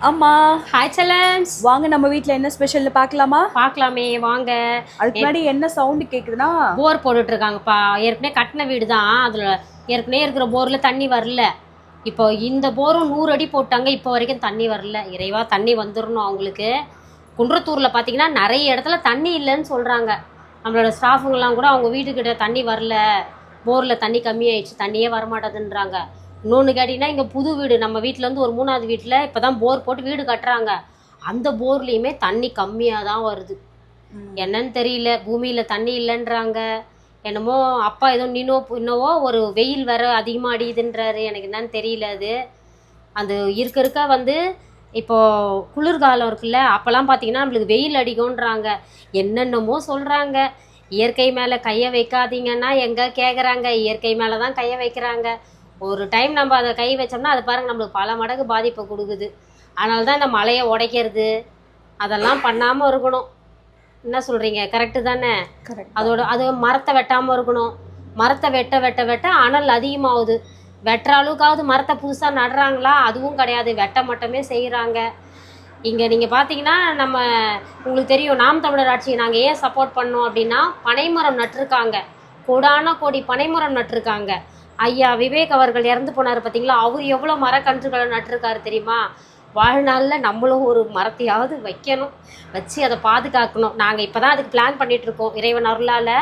அம்மா ஹாய் செல்லன்ஸ், வாங்க நம்ம வீட்ல என்ன ஸ்பெஷல்னு பார்க்கலாமா? பார்க்கலாமே வாங்க. அதுக்கு முன்னாடி என்ன சவுண்ட் கேக்குதுன்னா போர் போட்டுட்டு இருக்காங்கப்பா. ஏற்கனவே கட்டின வீடு தான், அதில் ஏற்கனவே இருக்கிற போரில் தண்ணி வரல. இப்போ இந்த போரும் 100 அடி போட்டாங்க, இப்போ வரைக்கும் தண்ணி வரல. இறைவா தண்ணி வந்துடணும் அவங்களுக்கு. குன்றத்தூரில் பார்த்தீங்கன்னா நிறைய இடத்துல தண்ணி இல்லைன்னு சொல்கிறாங்க. நம்மளோட ஸ்டாஃபுங்கெல்லாம் கூட அவங்க வீட்டுக்கிட்ட தண்ணி வரல, போரில் தண்ணி கம்மியாயிடுச்சு, தண்ணியே வரமாட்டேதுன்றாங்க. இன்னொன்று கேட்டிங்கன்னா, இங்கே புது வீடு நம்ம வீட்டிலேருந்து ஒரு 3வது வீட்டில் இப்போ தான் போர் போட்டு வீடு கட்டுறாங்க. அந்த போர்லேயுமே தண்ணி கம்மியாக தான் வருது. என்னன்னு தெரியல, பூமியில் தண்ணி இல்லைன்றாங்க. என்னமோ அப்பா ஏதோ இன்னவோ ஒரு வெயில் வர அதிகமாக அடியுதுன்றாரு. எனக்கு என்னன்னு தெரியல. அது அந்த இருக்க வந்து இப்போது குளிர்காலம் இருக்குல்ல, அப்போல்லாம் பார்த்தீங்கன்னா நம்மளுக்கு வெயில் அடிக்கும்ன்றாங்க. என்னென்னமோ சொல்கிறாங்க. இயற்கை மேலே கையை வைக்காதீங்கன்னா எங்கே கேட்குறாங்க, இயற்கை மேலே தான் கையை வைக்கிறாங்க. ஒரு டைம் நம்ம அதை கை வச்சோம்னா அது பாருங்கள் நம்மளுக்கு பல மடங்கு பாதிப்பை கொடுக்குது. அதனால தான் இந்த மலையை உடைக்கிறது அதெல்லாம் பண்ணாமல் இருக்கணும். என்ன சொல்கிறீங்க? கரெக்டு தானே? அது மரத்தை வெட்டாமல் இருக்கணும். மரத்தை வெட்ட அனல் அதிகமாகுது. வெட்டுற அளவுக்காவது மரத்தை புதுசாக நடுறாங்களா? அதுவும் கிடையாது, வெட்ட மட்டுமே செய்கிறாங்க. இங்கே நீங்கள் பார்த்தீங்கன்னா நம்ம உங்களுக்கு தெரியும், நாம் தமிழர் ஆட்சியை நாங்கள் ஏன் சப்போர்ட் பண்ணோம் அப்படின்னா, பனைமரம் நட்டிருக்காங்க. கோடான கோடி பனைமரம் நட்டிருக்காங்க. ஐயா விவேக் அவர்கள் இறந்து போனார் பார்த்தீங்களா, அவர் எவ்வளோ மரக்கன்றுகளை நட்டிருக்காரு தெரியுமா? வாழ்நாளில் நம்மளும் ஒரு மரத்தையாவது வைக்கணும், வச்சு அதை பாதுகாக்கணும். நாங்கள் இப்போ தான் அதுக்கு பிளான் பண்ணிகிட்ருக்கோம். இறைவன் அருளால்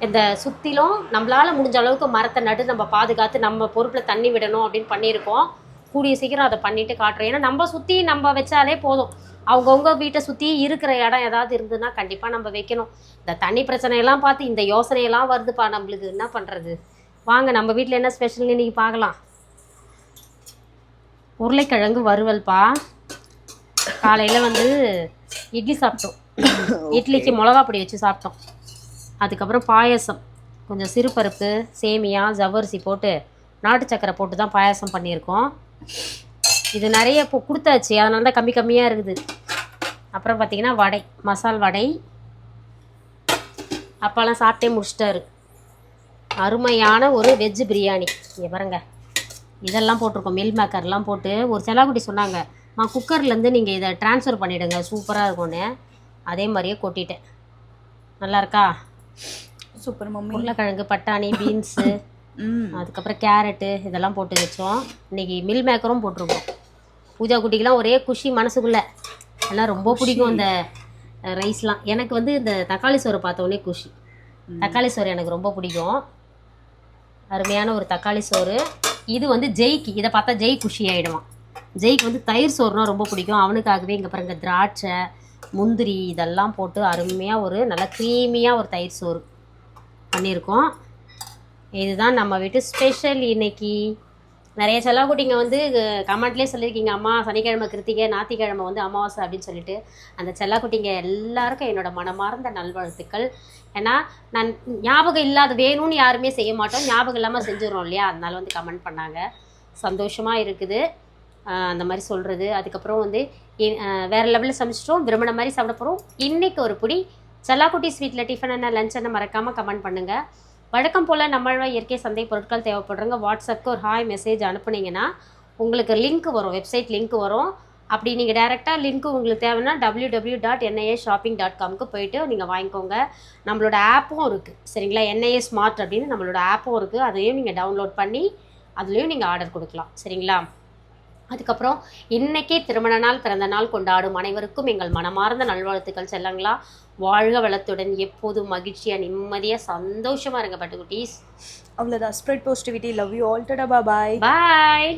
இந்த சுற்றிலும் நம்மளால் முடிஞ்ச அளவுக்கு மரத்தை நட்டு நம்ம பாதுகாத்து நம்ம பொறுப்பில் தண்ணி விடணும் அப்படின்னு பண்ணியிருக்கோம். கூடிய சீக்கிரம் அதை பண்ணிவிட்டு காட்டுறோம். ஏன்னா நம்ம சுற்றி நம்ம வச்சாலே போதும். அவங்கவுங்க வீட்டை சுற்றி இருக்கிற இடம் ஏதாவது இருந்ததுன்னா கண்டிப்பாக நம்ம வைக்கணும். இந்த தண்ணி பிரச்சனையெல்லாம் பார்த்து இந்த யோசனையெல்லாம் வருதுப்பா நம்மளுக்கு. என்ன பண்ணுறது? வாங்க நம்ம வீட்டில் என்ன ஸ்பெஷல்னு இன்றைக்கி பார்க்கலாம். உருளைக்கிழங்கு வறுவல்ப்பா. காலையில் வந்து இட்லி சாப்பிட்டோம். இட்லிக்கு மிளகா பொடி வச்சு சாப்பிட்டோம். அதுக்கப்புறம் பாயசம், கொஞ்சம் சிறுபருப்பு, சேமியா, ஜவ்வரிசி போட்டு நாட்டு சக்கரை போட்டு தான் பாயசம் பண்ணியிருக்கோம். இது நிறைய இப்போ கொடுத்தாச்சு, அதனால தான் கம்மியாக இருக்குது. அப்புறம் பார்த்திங்கன்னா வடை, மசால் வடை. அப்போல்லாம் சாப்பிட்டே முடிச்சிட்டாரு. அருமையான ஒரு வெஜ்ஜு பிரியாணி. இங்கே பாருங்க, இதெல்லாம் போட்டிருக்கோம். மில் மேக்கர்லாம் போட்டு. ஒரு செல்லாக்குட்டி சொன்னாங்க, குக்கர்லேருந்து நீங்கள் இதை ட்ரான்ஸ்ஃபர் பண்ணிவிடுங்க, சூப்பராக இருக்கும்னு. அதே மாதிரியே கொட்டிட்டேன். நல்லா இருக்கா? Super mummy. உருளைக்கிழங்கு, பட்டாணி, பீன்ஸு, அதுக்கப்புறம் கேரட்டு இதெல்லாம் போட்டு வச்சோம். இன்றைக்கி மில் மேக்கரும் போட்டிருக்கோம். பூஜா குட்டிக்கெலாம் ஒரே குஷி மனசுக்குள்ளே. எல்லாம் ரொம்ப பிடிக்கும் இந்த ரைஸ்லாம். எனக்கு வந்து இந்த தக்காளி சோறு பார்த்தோன்னே குஷி. தக்காளி சோறு எனக்கு ரொம்ப பிடிக்கும். அருமையான ஒரு தக்காளி சோறு. இது வந்து ஜெய்க்கு, இதை பார்த்தா ஜெய் குஷி ஆகிடுவான். ஜெய்க்கு வந்து தயிர் சோறுனா ரொம்ப பிடிக்கும். அவனுக்காகவே இங்கே பாருங்க, திராட்சை, முந்திரி இதெல்லாம் போட்டு அருமையாக ஒரு நல்லா க்ரீமியாக ஒரு தயிர் சோறு பண்ணியிருக்கோம். இதுதான் நம்ம வீட்டு ஸ்பெஷல் இன்னைக்கு. நிறைய செல்லக்குட்டிங்க வந்து கமெண்ட்லேயே சொல்லியிருக்கீங்க, அம்மா சனிக்கிழமை கிருத்திகை, ஞாயிற்றுக்கிழமை வந்து அமாவாசை அப்படின்னு சொல்லிட்டு. அந்த செல்லக்குட்டிங்க எல்லாருக்கும் என்னோடய மனமார்ந்த நல்வாழ்த்துக்கள். ஏன்னா நான் ஞாபகம் இல்லாத வேணும்னு யாருமே செய்ய மாட்டோம், ஞாபகம் இல்லாமல் செஞ்சிடறோம் இல்லையா? அதனால வந்து கமெண்ட் பண்ணாங்க, சந்தோஷமாக இருக்குது அந்த மாதிரி சொல்கிறது. அதுக்கப்புறம் வந்து வேறு லெவலில் சமைச்சிட்டோம், விரும்பின மாதிரி சாப்பிட போகிறோம். இன்றைக்கி ஒரு பிடி செல்லாக்குட்டி ஸ்வீட்டில் டிஃபன் என்ன லஞ்ச் என்ன மறக்காமல் கமெண்ட் பண்ணுங்கள். வழக்கம் போல் நம்மளோட இயற்கை சந்தை பொருட்கள் தேவைப்படுறவங்க வாட்ஸ்அப்புக்கு ஒரு ஹாய் மெசேஜ் அனுப்புனீங்கன்னா உங்களுக்கு லிங்க் வரும், வெப்சைட் லிங்க் வரும். அப்படி நீங்கள் டேரெக்டாக லிங்க்கு உங்களுக்கு தேவைன்னா www.nashopping.com போயிட்டு நீங்கள் வாங்கிக்கோங்க. நம்மளோட ஆப்பும் இருக்குது சரிங்களா, NIA ஸ்மார்ட் அப்படின்னு நம்மளோட ஆப்பும் இருக்குது. அதையும் நீங்கள் டவுன்லோட் பண்ணி அதுலேயும் நீங்கள் ஆர்டர் கொடுக்கலாம் சரிங்களா. அதுக்கப்புறம் இன்றைக்கி திருமண நாள், பிறந்த நாள் கொண்டாடும் அனைவருக்கும் எங்கள் மனமார்ந்த நல்வாழ்த்துக்கள். செல்லங்களா, வாழ்க வளத்துடன், எப்போதும் மகிழ்ச்சியாக, நிம்மதியாக, சந்தோஷமாக இருங்க பட்டுக்குட்டீஸ். அவ்வளோதான். Spread positivity. Love you all. டடா. பாய் பாய்.